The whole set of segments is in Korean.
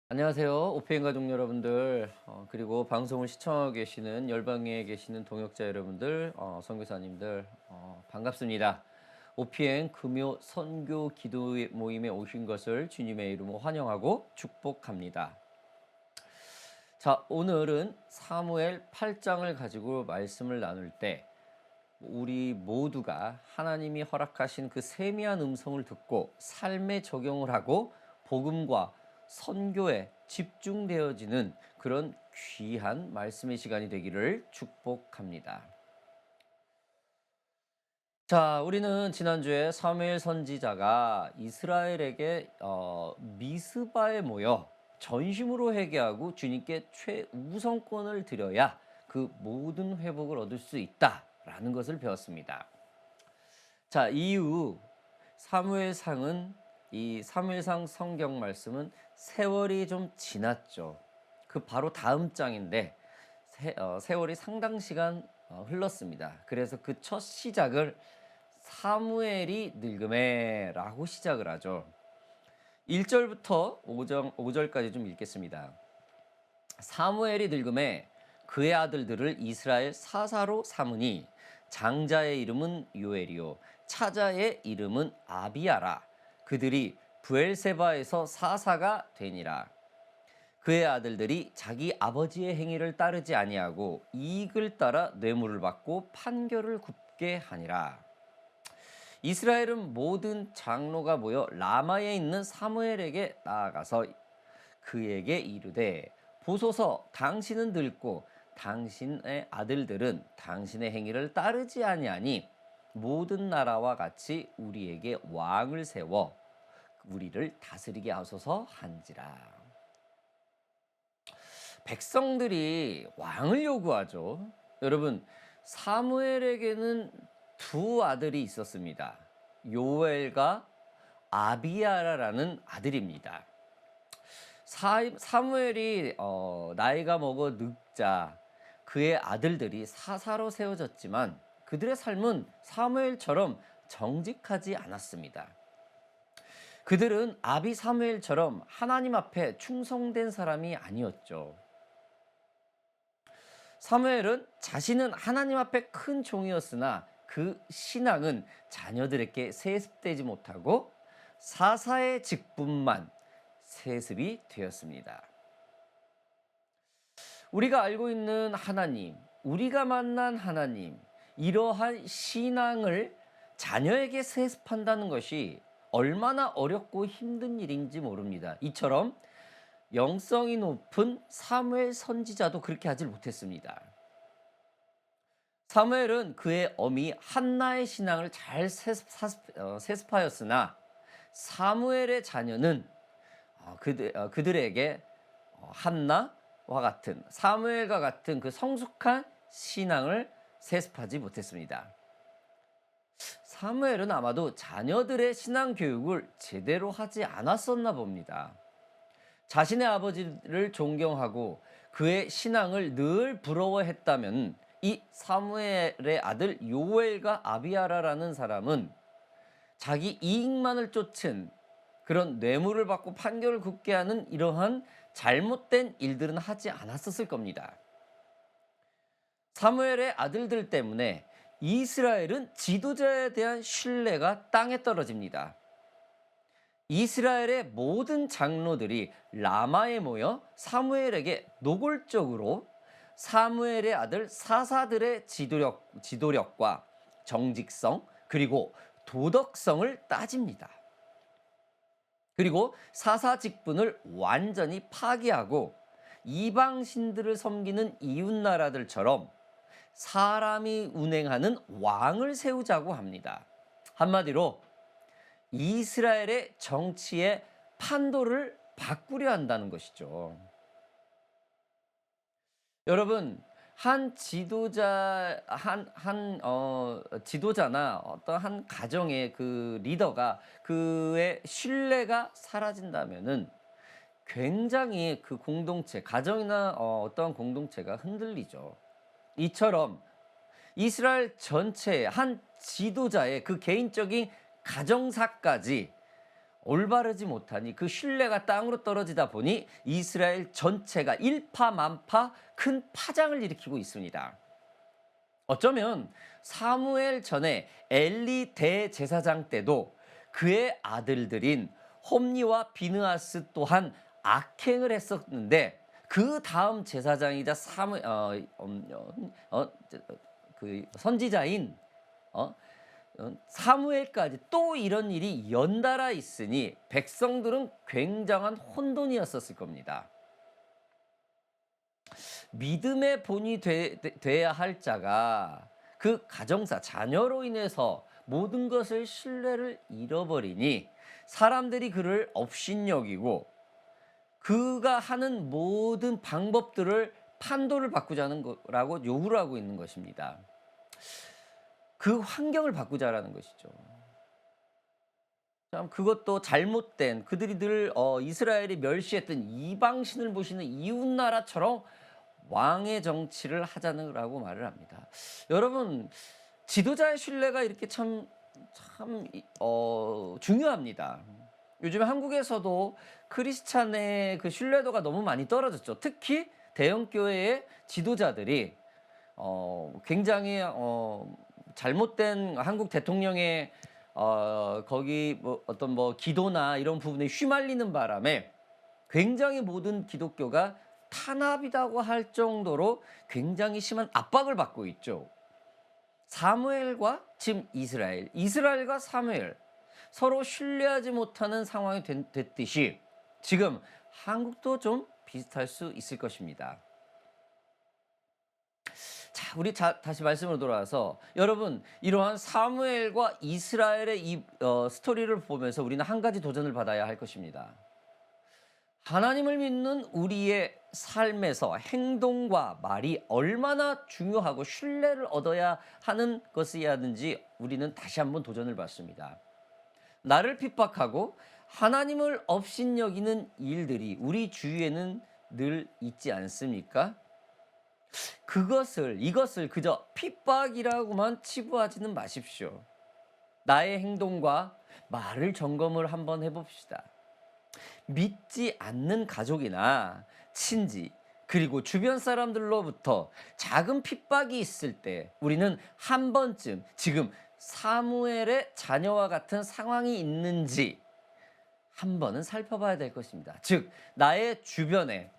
안녕하세요. 오피엔 가족 여러분들, 그리고 방송을 시청하고 계시는 열방에 계시는 동역자 여러분들, 선교사님들, 반갑습니다. 오피엔 금요 선교 기도 모임에 오신 것을 주님의 이름으로 환영하고 축복합니다. 자, 오늘은 사무엘 8장을 가지고 말씀을 나눌 때 우리 모두가 하나님이 허락하신 그 세미한 음성을 듣고 삶에 적용을 하고 복음과 선교에 집중되어지는 그런 귀한 말씀의 시간이 되기를 축복합니다. 자, 우리는 지난주에 사무엘 선지자가 이스라엘에게 미스바에 모여 전심으로 회개하고 주님께 최우선권을 드려야 그 모든 회복을 얻을 수 있다라는 것을 배웠습니다. 자, 이후 사무엘상은 이 사무엘상 성경 말씀은 세월이 좀 지났죠. 그 바로 다음 장인데 세월이 상당 시간 흘렀습니다. 그래서 그 첫 시작을 사무엘이 늙음에라고 시작을 하죠. 1절부터 5절까지 좀 읽겠습니다. 사무엘이 늙음에 그의 아들들을 이스라엘 사사로 삼으니 장자의 이름은 요엘이요 차자의 이름은 아비야라. 그들이 브엘세바에서 사사가 되니라. 그의 아들들이 자기 아버지의 행위를 따르지 아니하고 이익을 따라 뇌물을 받고 판결을 굽게 하니라. 이스라엘은 모든 장로가 모여 라마에 있는 사무엘에게 나아가서 그에게 이르되 보소서 당신은 늙고 당신의 아들들은 당신의 행위를 따르지 아니하니 모든 나라와 같이 우리에게 왕을 세워 우리를 다스리게 하소서 한지라. 백성들이 왕을 요구하죠. 여러분, 사무엘에게는 두 아들이 있었습니다. 요엘과 아비야라라는 아들입니다. 사무엘이 나이가 먹어 늙자 그의 아들들이 사사로 세워졌지만 그들의 삶은 사무엘처럼 정직하지 않았습니다. 그들은 아비 사무엘처럼 하나님 앞에 충성된 사람이 아니었죠. 사무엘은 자신은 하나님 앞에 큰 종이었으나 그 신앙은 자녀들에게 세습되지 못하고 사사의 직분만 세습이 되었습니다. 우리가 알고 있는 하나님, 우리가 만난 하나님, 이러한 신앙을 자녀에게 세습한다는 것이 얼마나 어렵고 힘든 일인지 모릅니다. 이처럼 영성이 높은 사무엘 선지자도 그렇게 하질 못했습니다. 사무엘은 그의 어미 한나의 신앙을 잘 세습하였으나 사무엘의 자녀는 그들에게 한나와 같은 사무엘과 같은 그 성숙한 신앙을 세습하지 못했습니다. 사무엘은 아마도 자녀들의 신앙 교육을 제대로 하지 않았었나 봅니다. 자신의 아버지를 존경하고 그의 신앙을 늘 부러워했다면 이 사무엘의 아들 요엘과 아비야라라는 사람은 자기 이익만을 쫓은 그런 뇌물을 받고 판결을 굽게 하는 이러한 잘못된 일들은 하지 않았었을 겁니다. 사무엘의 아들들 때문에 이스라엘은 지도자에 대한 신뢰가 땅에 떨어집니다. 이스라엘의 모든 장로들이 라마에 모여 사무엘에게 노골적으로 사무엘의 아들 사사들의 지도력과 정직성 그리고 도덕성을 따집니다. 그리고 사사 직분을 완전히 파기하고 이방신들을 섬기는 이웃나라들처럼 사람이 운행하는 왕을 세우자고 합니다. 한마디로 이스라엘의 정치의 판도를 바꾸려 한다는 것이죠. 여러분, 한 지도자나 어떤 한 가정의 그 리더가 그의 신뢰가 사라진다면은 굉장히 그 공동체, 가정이나 어떠한 공동체가 흔들리죠. 이처럼 이스라엘 전체의 한 지도자의 그 개인적인 가정사까지 올바르지 못하니 그 신뢰가 땅으로 떨어지다 보니 이스라엘 전체가 일파만파 큰 파장을 일으키고 있습니다. 어쩌면 사무엘 전에 엘리 대제사장 때도 그의 아들들인 홈니와 비느하스 또한 악행을 했었는데 그 다음 제사장이자 그 선지자인 어? 사무엘까지 또 이런 일이 연달아 있으니 백성들은 굉장한 혼돈이었었을 겁니다. 믿음의 본이 돼야 할 자가 그 가정사, 자녀로 인해서 모든 것을 신뢰를 잃어버리니 사람들이 그를 업신여기고 그가 하는 모든 방법들을 판도를 바꾸자는 거라고 요구를 하고 있는 것입니다. 그 환경을 바꾸자라는 것이죠. 참 그것도 잘못된 그들이 늘 이스라엘이 멸시했던 이방신을 모시는 이웃나라처럼 왕의 정치를 하자라고 말을 합니다. 여러분 지도자의 신뢰가 이렇게 참 중요합니다. 요즘에 한국에서도 크리스찬의 그 신뢰도가 너무 많이 떨어졌죠. 특히 대형 교회의 지도자들이 굉장히 잘못된 한국 대통령의 거기 뭐 어떤 뭐 기도나 이런 부분에 휘말리는 바람에 굉장히 모든 기독교가 탄압이라고 할 정도로 굉장히 심한 압박을 받고 있죠. 사무엘과 지금 이스라엘과 사무엘 서로 신뢰하지 못하는 상황이 됐듯이 지금 한국도 좀 비슷할 수 있을 것입니다. 자, 우리 다시 말씀으로 돌아와서 여러분 이러한 사무엘과 이스라엘의 이 스토리를 보면서 우리는 한 가지 도전을 받아야 할 것입니다. 하나님을 믿는 우리의 삶에서 행동과 말이 얼마나 중요하고 신뢰를 얻어야 하는 것이야든지 우리는 다시 한번 도전을 받습니다. 나를 핍박하고 하나님을 업신여기는 일들이 우리 주위에는 늘 있지 않습니까? 이것을 그저 핍박이라고만 치부하지는 마십시오. 나의 행동과 말을 점검을 한번 해봅시다. 믿지 않는 가족이나 친지 그리고 주변 사람들로부터 작은 핍박이 있을 때 우리는 한 번쯤 지금 사무엘의 자녀와 같은 상황이 있는지 한 번은 살펴봐야 될 것입니다. 즉 나의 주변에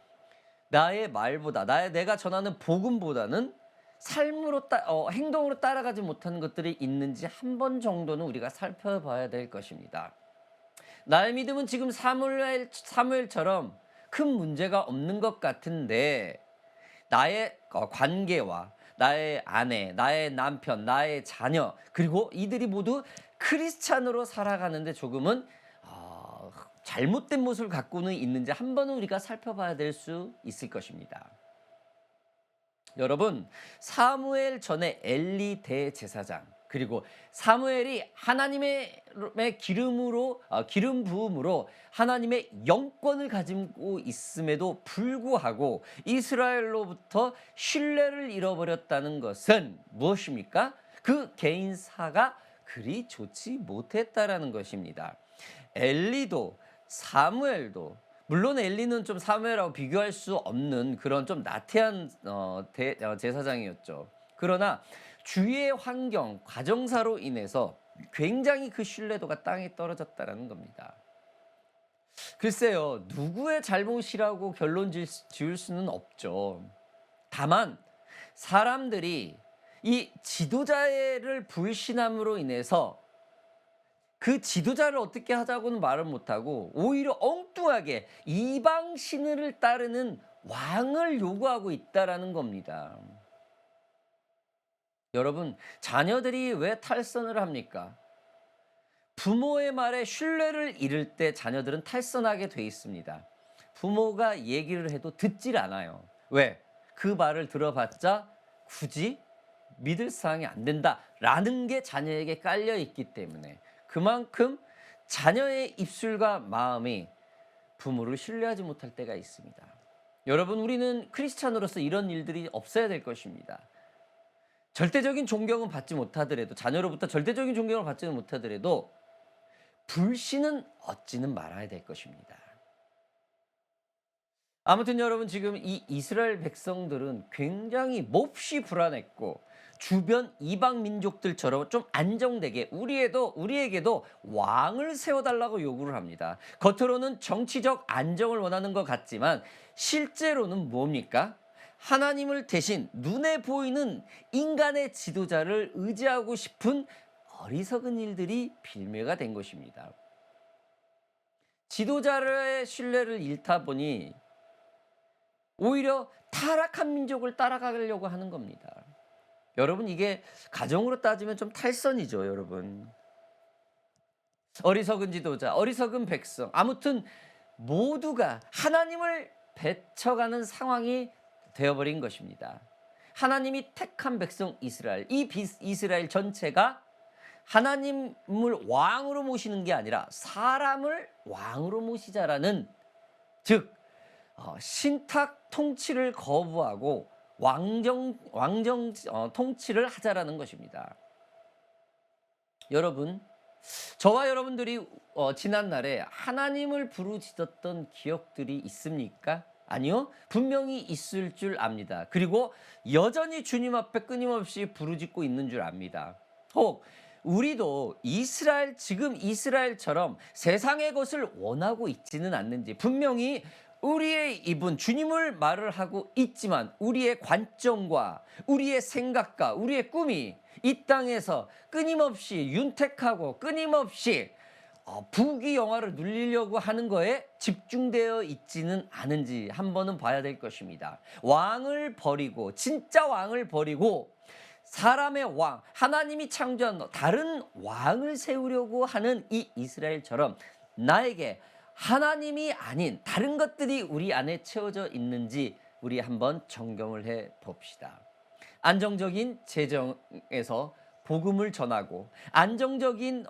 나의 말보다 내가 전하는 복음보다는 행동으로 따라가지 못하는 것들이 있는지 한 번 정도는 우리가 살펴봐야 될 것입니다. 나의 믿음은 지금 사무엘처럼 큰 문제가 없는 것 같은데 나의 관계와 나의 아내, 나의 남편, 나의 자녀 그리고 이들이 모두 크리스찬으로 살아가는데 조금은 잘못된 모습을 갖고는 있는지 한 번은 우리가 살펴봐야 될 수 있을 것입니다. 여러분 사무엘 전에 엘리 대제사장 그리고 사무엘이 하나님의 기름 부음으로 하나님의 영권을 가지고 있음에도 불구하고 이스라엘로부터 신뢰를 잃어버렸다는 것은 무엇입니까? 그 개인사가 그리 좋지 못했다라는 것입니다. 엘리도 사무엘도 물론 엘리는 좀 사무엘하고 비교할 수 없는 그런 좀 나태한 제사장이었죠. 그러나 주위의 환경, 가정사로 인해서 굉장히 그 신뢰도가 땅에 떨어졌다는 겁니다. 글쎄요, 누구의 잘못이라고 결론 지을 수는 없죠. 다만 사람들이 이 지도자를 불신함으로 인해서 그 지도자를 어떻게 하자고는 말을 못하고 오히려 엉뚱하게 이방신을 따르는 왕을 요구하고 있다라는 겁니다. 여러분 자녀들이 왜 탈선을 합니까? 부모의 말에 신뢰를 잃을 때 자녀들은 탈선하게 돼 있습니다. 부모가 얘기를 해도 듣질 않아요. 왜? 그 말을 들어봤자 굳이 믿을 사항이 안 된다라는 게 자녀에게 깔려 있기 때문에 그만큼 자녀의 입술과 마음이 부모를 신뢰하지 못할 때가 있습니다. 여러분 우리는 크리스찬으로서 이런 일들이 없어야 될 것입니다. 절대적인 존경은 받지 못하더라도 자녀로부터 절대적인 존경을 받지는 못하더라도 불신은 얻지는 말아야 될 것입니다. 아무튼 여러분, 지금 이 이스라엘 백성들은 굉장히 몹시 불안했고 주변 이방 민족들처럼 좀 안정되게 우리에게도 왕을 세워달라고 요구를 합니다. 겉으로는 정치적 안정을 원하는 것 같지만 실제로는 뭡니까? 하나님을 대신 눈에 보이는 인간의 지도자를 의지하고 싶은 어리석은 일들이 빌미가 된 것입니다. 지도자의 신뢰를 잃다 보니 오히려 타락한 민족을 따라가려고 하는 겁니다. 여러분, 이게 가정으로 따지면 좀 탈선이죠, 여러분. 어리석은 지도자, 어리석은 백성, 아무튼 모두가 하나님을 배척하는 상황이 되어버린 것입니다. 하나님이 택한 백성 이스라엘, 이스라엘 전체가 하나님을 왕으로 모시는 게 아니라 사람을 왕으로 모시자라는, 즉 신탁 통치를 거부하고 왕정 통치를 하자라는 것입니다. 여러분, 저와 여러분들이 지난날에 하나님을 부르짖었던 기억들이 있습니까? 아니요, 분명히 있을 줄 압니다. 그리고 여전히 주님 앞에 끊임없이 부르짖고 있는 줄 압니다. 혹 우리도 지금 이스라엘처럼 세상의 것을 원하고 있지는 않는지, 분명히 우리의 입은 주님을 말을 하고 있지만 우리의 관점과 우리의 생각과 우리의 꿈이 이 땅에서 끊임없이 윤택하고 끊임없이 부귀영화를 누리려고 하는 거에 집중되어 있지는 않은지 한 번은 봐야 될 것입니다. 왕을 버리고, 진짜 왕을 버리고 사람의 왕, 하나님이 창조한 다른 왕을 세우려고 하는 이 이스라엘처럼 나에게 하나님이 아닌 다른 것들이 우리 안에 채워져 있는지 우리 한번 점검을 해 봅시다. 안정적인 재정에서 복음을 전하고, 안정적인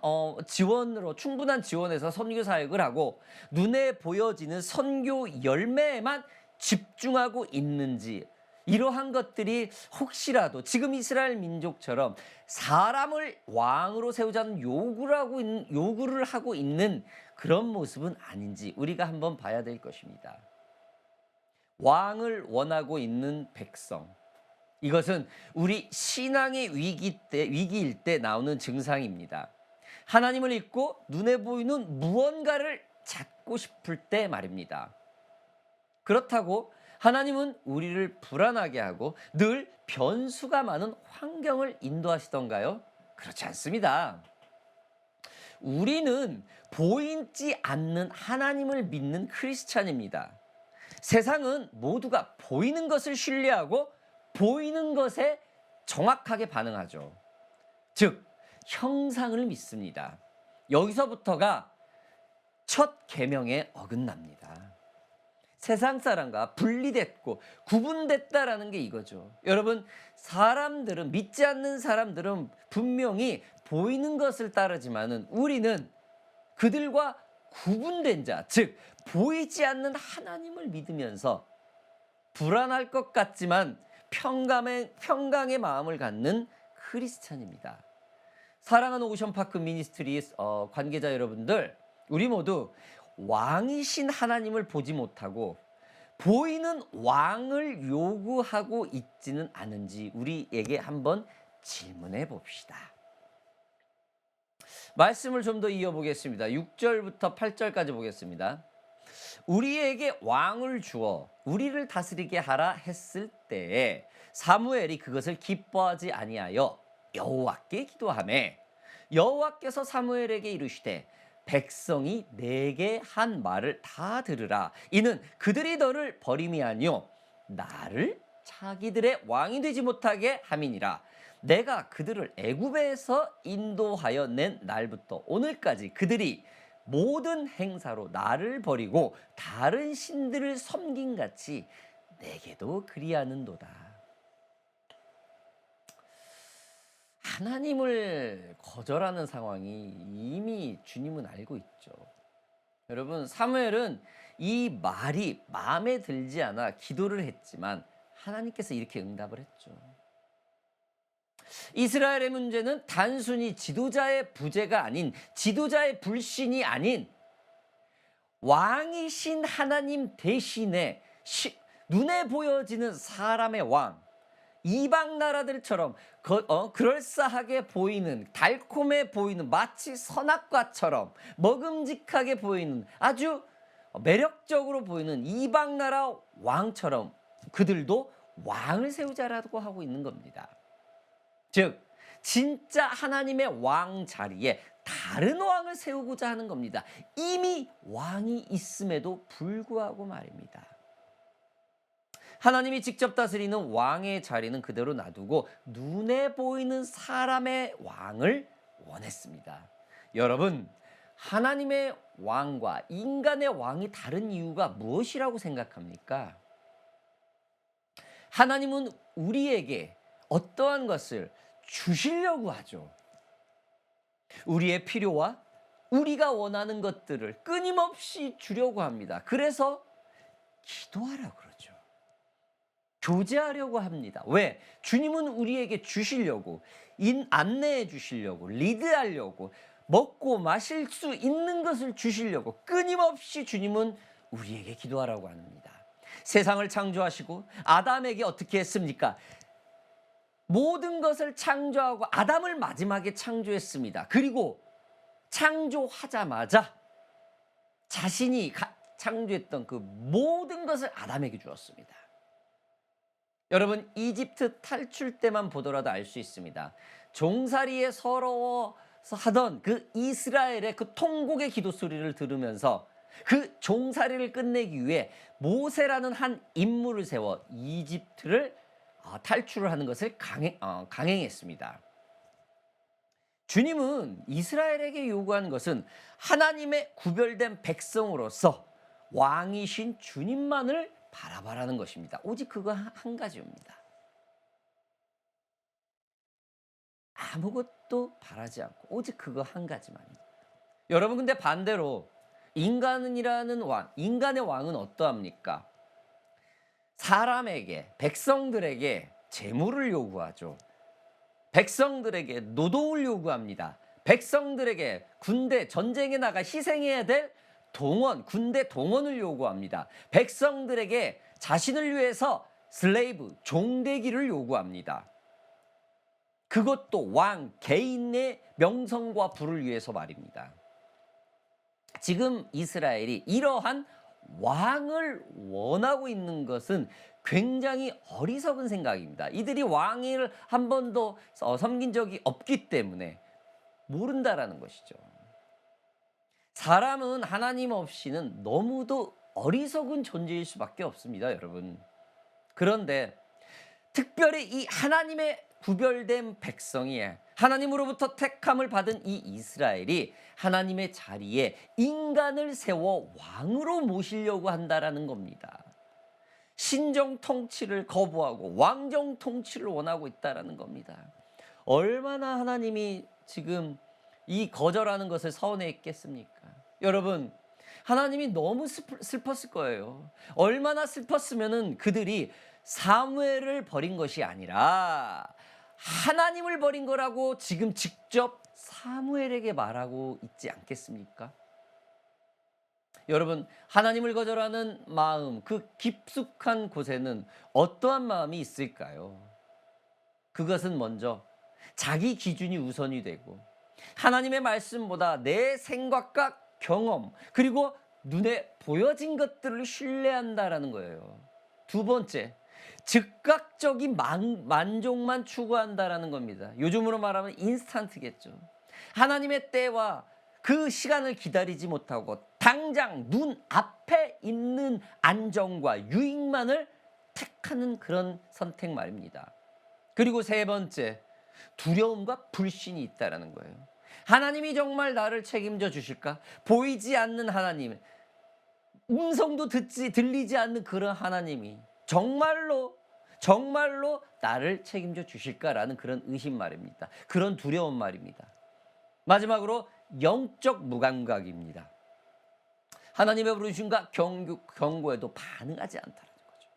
지원으로, 충분한 지원에서 선교 사역을 하고, 눈에 보여지는 선교 열매에만 집중하고 있는지, 이러한 것들이 혹시라도 지금 이스라엘 민족처럼 사람을 왕으로 세우자는 요구를 하고 있는 그런 모습은 아닌지 우리가 한번 봐야 될 것입니다. 왕을 원하고 있는 백성, 이것은 우리 신앙의 위기일 때 나오는 증상입니다. 하나님을 잊고 눈에 보이는 무언가를 찾고 싶을 때 말입니다. 그렇다고 하나님은 우리를 불안하게 하고 늘 변수가 많은 환경을 인도하시던가요? 그렇지 않습니다. 우리는 보이지 않는 하나님을 믿는 크리스찬입니다. 세상은 모두가 보이는 것을 신뢰하고 보이는 것에 정확하게 반응하죠. 즉, 형상을 믿습니다. 여기서부터가 첫 계명에 어긋납니다. 세상 사람과 분리됐고 구분됐다라는 게 이거죠. 여러분, 믿지 않는 사람들은 분명히 보이는 것을 따르지만은 우리는 그들과 구분된 자, 즉 보이지 않는 하나님을 믿으면서 불안할 것 같지만 평강의 마음을 갖는 크리스찬입니다. 사랑하는 오션파크 미니스트리 관계자 여러분들, 우리 모두 왕이신 하나님을 보지 못하고 보이는 왕을 요구하고 있지는 않은지 우리에게 한번 질문해 봅시다. 말씀을 좀 더 이어보겠습니다. 6절부터 8절까지 보겠습니다. 우리에게 왕을 주어 우리를 다스리게 하라 했을 때에 사무엘이 그것을 기뻐하지 아니하여 여호와께 기도하매, 여호와께서 사무엘에게 이르시되 백성이 내게 한 말을 다 들으라. 이는 그들이 너를 버림이 아니요 나를 자기들의 왕이 되지 못하게 함이니라. 내가 그들을 애굽에서 인도하여 낸 날부터 오늘까지 그들이 모든 행사로 나를 버리고 다른 신들을 섬긴 같이 내게도 그리하는도다. 하나님을 거절하는 상황이 이미 주님은 알고 있죠. 여러분, 사무엘은 이 말이 마음에 들지 않아 기도를 했지만 하나님께서 이렇게 응답을 했죠. 이스라엘의 문제는 단순히 지도자의 부재가 아닌, 지도자의 불신이 아닌 왕이신 하나님 대신에 눈에 보여지는 사람의 왕, 이방 나라들처럼 그럴싸하게 보이는, 달콤해 보이는, 마치 선악과처럼 먹음직하게 보이는, 아주 매력적으로 보이는 이방 나라 왕처럼 그들도 왕을 세우자라고 하고 있는 겁니다. 즉 진짜 하나님의 왕 자리에 다른 왕을 세우고자 하는 겁니다. 이미 왕이 있음에도 불구하고 말입니다. 하나님이 직접 다스리는 왕의 자리는 그대로 놔두고 눈에 보이는 사람의 왕을 원했습니다. 여러분, 하나님의 왕과 인간의 왕이 다른 이유가 무엇이라고 생각합니까? 하나님은 우리에게 어떠한 것을 주시려고 하죠. 우리의 필요와 우리가 원하는 것들을 끊임없이 주려고 합니다. 그래서 기도하라고 그러죠. 교제하려고 합니다. 왜? 주님은 우리에게 주시려고, 안내해 주시려고, 리드하려고, 먹고 마실 수 있는 것을 주시려고 끊임없이 주님은 우리에게 기도하라고 합니다. 세상을 창조하시고 아담에게 어떻게 했습니까? 모든 것을 창조하고 아담을 마지막에 창조했습니다. 그리고 창조하자마자 자신이 창조했던 그 모든 것을 아담에게 주었습니다. 여러분, 이집트 탈출 때만 보더라도 알 수 있습니다. 종살이에 서러워서 하던 그 이스라엘의 그 통곡의 기도 소리를 들으면서 그 종살이를 끝내기 위해 모세라는 한 인물을 세워 이집트를 탈출을 하는 것을 강행했습니다. 주님은 이스라엘에게 요구하는 것은 하나님의 구별된 백성으로서 왕이신 주님만을 바라보라는 것입니다. 오직 그거 한 가지입니다. 아무것도 바라지 않고 오직 그거 한 가지만입니다. 여러분, 근데 반대로 인간이라는 왕, 인간의 왕은 어떠합니까? 사람에게, 백성들에게 재물을 요구하죠. 백성들에게 노동을 요구합니다. 백성들에게 군대 전쟁에 나가 희생해야 될 동원, 군대 동원을 요구합니다. 백성들에게 자신을 위해서 슬레이브, 종되기를 요구합니다. 그것도 왕 개인의 명성과 부를 위해서 말입니다. 지금 이스라엘이 이러한 왕을 원하고 있는 것은 굉장히 어리석은 생각입니다. 이들이 왕을 한 번도 섬긴 적이 없기 때문에 모른다라는 것이죠. 사람은 하나님 없이는 너무도 어리석은 존재일 수밖에 없습니다, 여러분. 그런데 특별히 이 하나님의 구별된 백성이, 하나님으로부터 택함을 받은 이 이스라엘이 하나님의 자리에 인간을 세워 왕으로 모시려고 한다라는 겁니다. 신정 통치를 거부하고 왕정 통치를 원하고 있다라는 겁니다. 얼마나 하나님이 지금 이 거절하는 것을 서운해했겠습니까? 여러분, 하나님이 너무 슬펐을 거예요. 얼마나 슬펐으면은 그들이 사무엘을 버린 것이 아니라 하나님을 버린 거라고 지금 직접 사무엘에게 말하고 있지 않겠습니까? 여러분, 하나님을 거절하는 마음, 그 깊숙한 곳에는 어떠한 마음이 있을까요? 그것은 먼저 자기 기준이 우선이 되고 하나님의 말씀보다 내 생각과 경험, 그리고 눈에 보여진 것들을 신뢰한다라는 거예요. 두 번째, 즉각적인 만족만 추구한다라는 겁니다. 요즘으로 말하면 인스턴트겠죠. 하나님의 때와 그 시간을 기다리지 못하고 당장 눈 앞에 있는 안정과 유익만을 택하는 그런 선택 말입니다. 그리고 세 번째, 두려움과 불신이 있다라는 거예요. 하나님이 정말 나를 책임져 주실까? 보이지 않는 하나님, 음성도 들리지 않는 그런 하나님이 정말로 나를 책임져 주실까라는 그런 의심 말입니다. 그런 두려움 말입니다. 마지막으로 영적 무감각입니다. 하나님의 부르심과 경고에도 반응하지 않다는 거죠.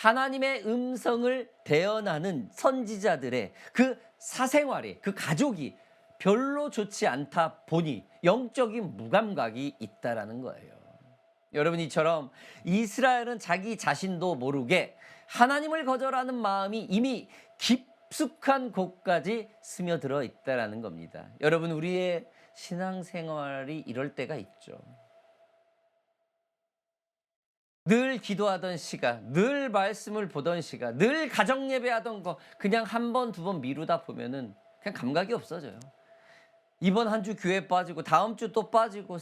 하나님의 음성을 대언하는 선지자들의 그 사생활이, 그 가족이 별로 좋지 않다 보니 영적인 무감각이 있다라는 거예요. 여러분, 이처럼 이스라엘은 자기 자신도 모르게 하나님을 거절하는 마음이 이미 깊숙한 곳까지 스며들어 있다라는 겁니다. 여러분, 우리의 신앙생활이 이럴 때가 있죠. 늘 기도하던 시간, 늘 말씀을 보던 시간, 늘 가정 예배하던 거 그냥 한 번, 두 번 미루다 보면은 그냥 감각이 없어져요. 이번 한 주 교회 빠지고 다음 주 또 빠지고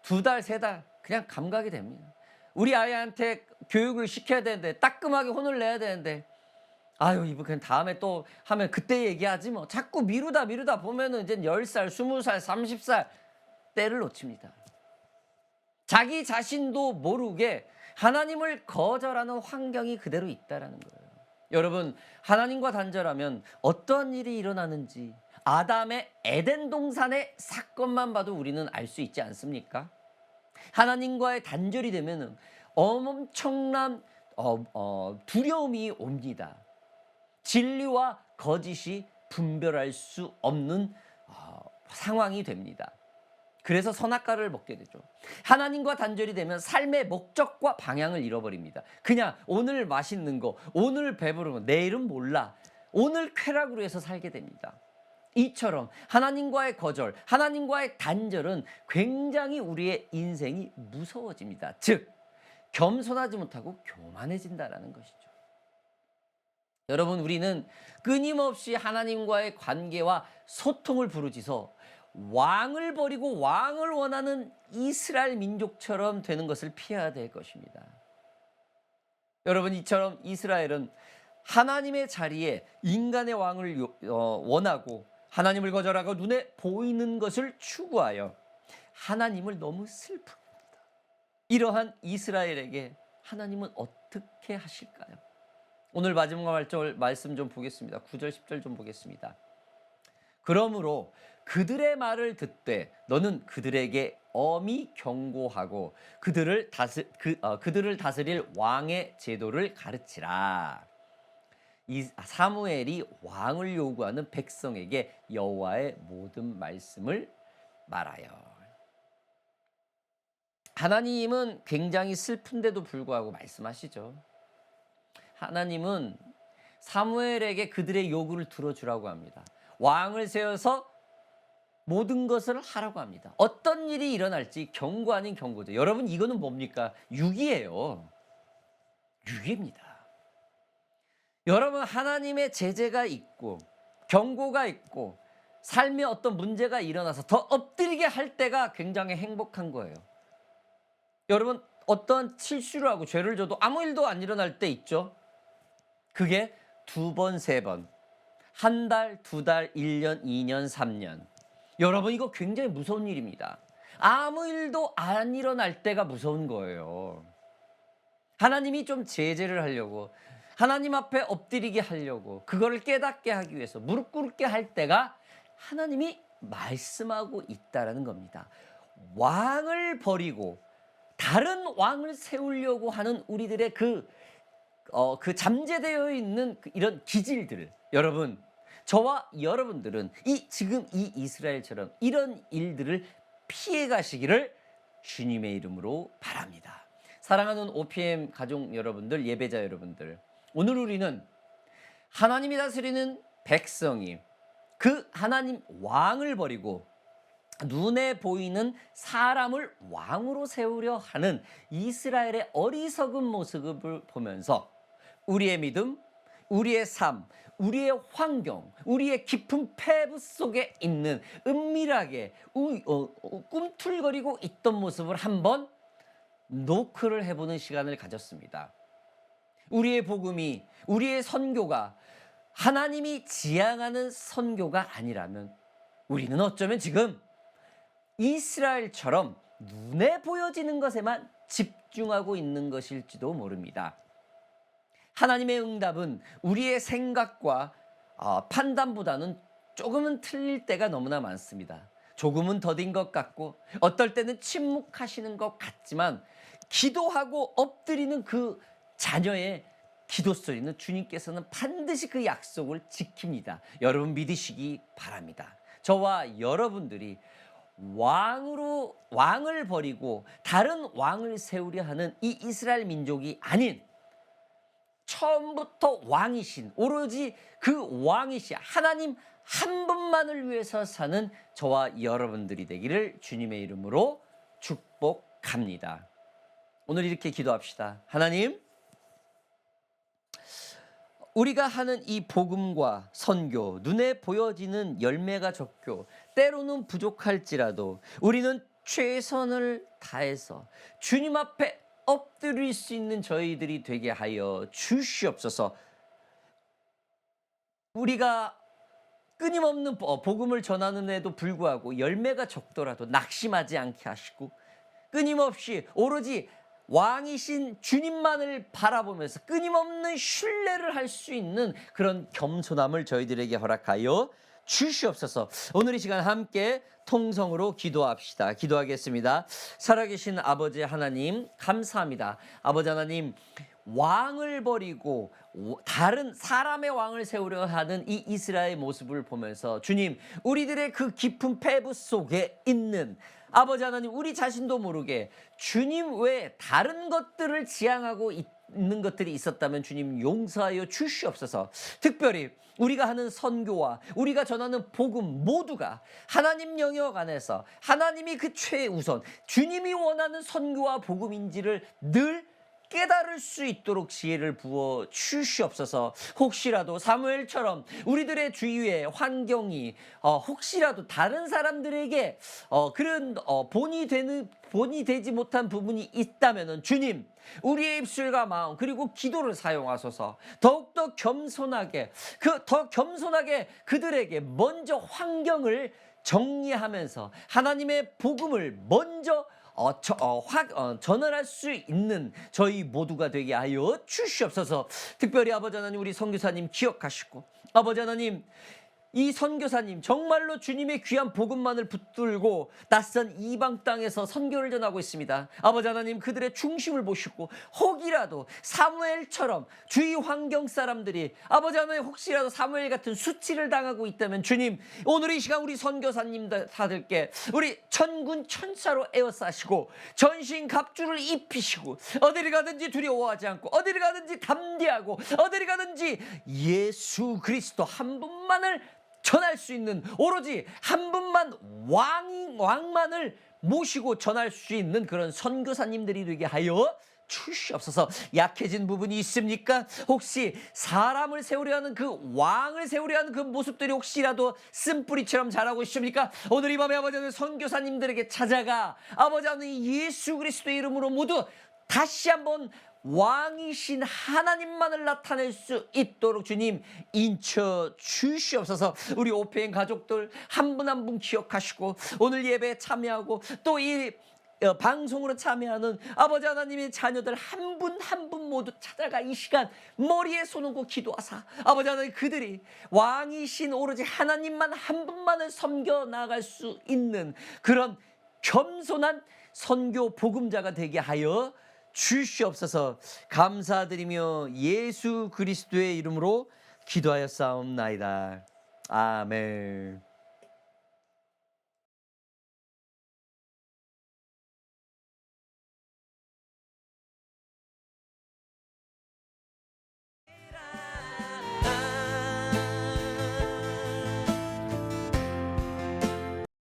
두 달, 세 달 그냥 감각이 됩니다. 우리 아이한테 교육을 시켜야 되는데 따끔하게 혼을 내야 되는데 아유, 이거 그냥 다음에 또 하면 그때 얘기하지 뭐. 자꾸 미루다 보면은 이제 10살, 20살, 30살 때를 놓칩니다. 자기 자신도 모르게 하나님을 거절하는 환경이 그대로 있다라는 거예요. 여러분, 하나님과 단절하면 어떤 일이 일어나는지 아담의 에덴 동산의 사건만 봐도 우리는 알 수 있지 않습니까? 하나님과의 단절이 되면은 엄청난 두려움이 옵니다. 진리와 거짓이 분별할 수 없는 상황이 됩니다. 그래서 선악과를 먹게 되죠. 하나님과 단절이 되면 삶의 목적과 방향을 잃어버립니다. 그냥 오늘 맛있는 거, 오늘 배부르면 내일은 몰라. 오늘 쾌락으로 해서 살게 됩니다. 이처럼 하나님과의 거절, 하나님과의 단절은 굉장히 우리의 인생이 무서워집니다. 즉, 겸손하지 못하고 교만해진다라는 것이죠. 여러분, 우리는 끊임없이 하나님과의 관계와 소통을 부르짖어 왕을 버리고 왕을 원하는 이스라엘 민족처럼 되는 것을 피해야 될 것입니다. 여러분, 이처럼 이스라엘은 하나님의 자리에 인간의 왕을 원하고 하나님을 거절하고 눈에 보이는 것을 추구하여 하나님을 너무 슬프게 합니다. 이러한 이스라엘에게 하나님은 어떻게 하실까요? 오늘 마지막 말씀 좀 보겠습니다. 9절 10절 좀 보겠습니다. 그러므로 그들의 말을 듣되 너는 그들에게 엄히 경고하고 그들을 다스릴 왕의 제도를 가르치라. 이 사무엘이 왕을 요구하는 백성에게 여호와의 모든 말씀을 말하여. 하나님은 굉장히 슬픈데도 불구하고 말씀하시죠. 하나님은 사무엘에게 그들의 요구를 들어주라고 합니다. 왕을 세워서 모든 것을 하라고 합니다. 어떤 일이 일어날지 경고 아닌 경고죠. 여러분, 이거는 뭡니까? 유기예요. 유기입니다. 여러분, 하나님의 제재가 있고 경고가 있고 삶에 어떤 문제가 일어나서 더 엎드리게 할 때가 굉장히 행복한 거예요. 여러분, 어떤 실수를 하고 죄를 져도 아무 일도 안 일어날 때 있죠. 그게 두 번, 세 번, 한 달, 두 달, 1년, 2년, 3년. 여러분, 이거 굉장히 무서운 일입니다. 아무 일도 안 일어날 때가 무서운 거예요. 하나님이 좀 제재를 하려고, 하나님 앞에 엎드리게 하려고, 그거를 깨닫게 하기 위해서 무릎 꿇게 할 때가 하나님이 말씀하고 있다라는 겁니다. 왕을 버리고 다른 왕을 세우려고 하는 우리들의 그 잠재되어 있는 이런 기질들을, 여러분, 저와 여러분들은 지금 이 이스라엘처럼 이런 일들을 피해 가시기를 주님의 이름으로 바랍니다. 사랑하는 OPM 가족 여러분들, 예배자 여러분들, 오늘 우리는 하나님이 다스리는 백성이 그 하나님 왕을 버리고 눈에 보이는 사람을 왕으로 세우려 하는 이스라엘의 어리석은 모습을 보면서 우리의 믿음, 우리의 삶, 우리의 환경, 우리의 깊은 패부 속에 있는 은밀하게 꿈틀거리고 있던 모습을 한번 노크를 해보는 시간을 가졌습니다. 우리의 복음이, 우리의 선교가 하나님이 지향하는 선교가 아니라면 우리는 어쩌면 지금 이스라엘처럼 눈에 보여지는 것에만 집중하고 있는 것일지도 모릅니다. 하나님의 응답은 우리의 생각과 판단보다는 조금은 틀릴 때가 너무나 많습니다. 조금은 더딘 것 같고 어떨 때는 침묵하시는 것 같지만 기도하고 엎드리는 그 자녀의 기도 소리는 주님께서는 반드시 그 약속을 지킵니다. 여러분 믿으시기 바랍니다. 저와 여러분들이 왕을 버리고 다른 왕을 세우려 하는 이 이스라엘 민족이 아닌 처음부터 왕이신, 오로지 그 왕이신 하나님 한 분만을 위해서 사는 저와 여러분들이 되기를 주님의 이름으로 축복합니다. 오늘 이렇게 기도합시다. 하나님, 우리가 하는 이 복음과 선교, 눈에 보여지는 열매가 적고 때로는 부족할지라도 우리는 최선을 다해서 주님 앞에 엎드릴 수 있는 저희들이 되게 하여 주시옵소서. 우리가 끊임없는 복음을 전하는 데도 불구하고 열매가 적더라도 낙심하지 않게 하시고, 끊임없이 오로지 왕이신 주님만을 바라보면서 끊임없는 신뢰를 할 수 있는 그런 겸손함을 저희들에게 허락하여 주시옵소서. 오늘 이 시간 함께 통성으로 기도합시다. 기도하겠습니다. 살아계신 아버지 하나님, 감사합니다. 아버지 하나님, 왕을 버리고 다른 사람의 왕을 세우려 하는 이 이스라엘 모습을 보면서 주님, 우리들의 그 깊은 패부 속에 있는 아버지 하나님, 우리 자신도 모르게 주님 외에 다른 것들을 지향하고 있는 것들이 있었다면 주님 용서하여 주시옵소서. 특별히 우리가 하는 선교와 우리가 전하는 복음 모두가 하나님 영역 안에서 하나님이 그 최우선, 주님이 원하는 선교와 복음인지를 늘 깨달을 수 있도록 지혜를 부어 주시옵소서. 혹시라도 사무엘처럼 우리들의 주위의 환경이 혹시라도 다른 사람들에게 그런 본이 되지 못한 부분이 있다면은 주님, 우리의 입술과 마음 그리고 기도를 사용하소서. 더욱더 겸손하게 더 겸손하게 그들에게 먼저 환경을 정리하면서 하나님의 복음을 먼저 전할 수 있는 저희 모두가 되게 하여 주시옵소서. 특별히 아버지 하나님, 우리 선교사님 기억하시고, 아버지 하나님, 이 선교사님 정말로 주님의 귀한 복음만을 붙들고 낯선 이방 땅에서 선교를 전하고 있습니다. 아버지 하나님, 그들의 중심을 보시고 혹이라도 사무엘처럼 주위 환경 사람들이 아버지 하나님 혹시라도 사무엘 같은 수치를 당하고 있다면 주님, 오늘 이 시간 우리 선교사님들께 우리 천군 천사로 에워싸시고 전신 갑주를 입히시고 어디를 가든지 두려워하지 않고 어디를 가든지 담대하고 어디를 가든지 예수 그리스도 한 분만을 전할 수 있는, 오로지 한 분만 왕만을 모시고 전할 수 있는 그런 선교사님들이 되게 하여 주시옵소서. 약해진 부분이 있습니까? 혹시 사람을 세우려 하는 그 왕을 세우려 하는 그 모습들이 혹시라도 쓴뿌리처럼 자라고 있습니까? 오늘 이 밤에 아버지 하나님, 선교사님들에게 찾아가 아버지 하나님 예수 그리스도의 이름으로 모두 다시 한번 왕이신 하나님만을 나타낼 수 있도록 주님 인쳐 주시옵소서. 우리 오페인 가족들 한 분 한 분 기억하시고 오늘 예배에 참여하고 또 이 방송으로 참여하는 아버지 하나님의 자녀들 한 분 한 분 모두 찾아가 이 시간 머리에 손 얹고 기도하사 아버지 하나님, 그들이 왕이신 오로지 하나님만 한 분만을 섬겨 나갈 수 있는 그런 겸손한 선교 복음자가 되게 하여 주시옵소서. 감사드리며 예수 그리스도의 이름으로 기도하였사옵나이다. 아멘.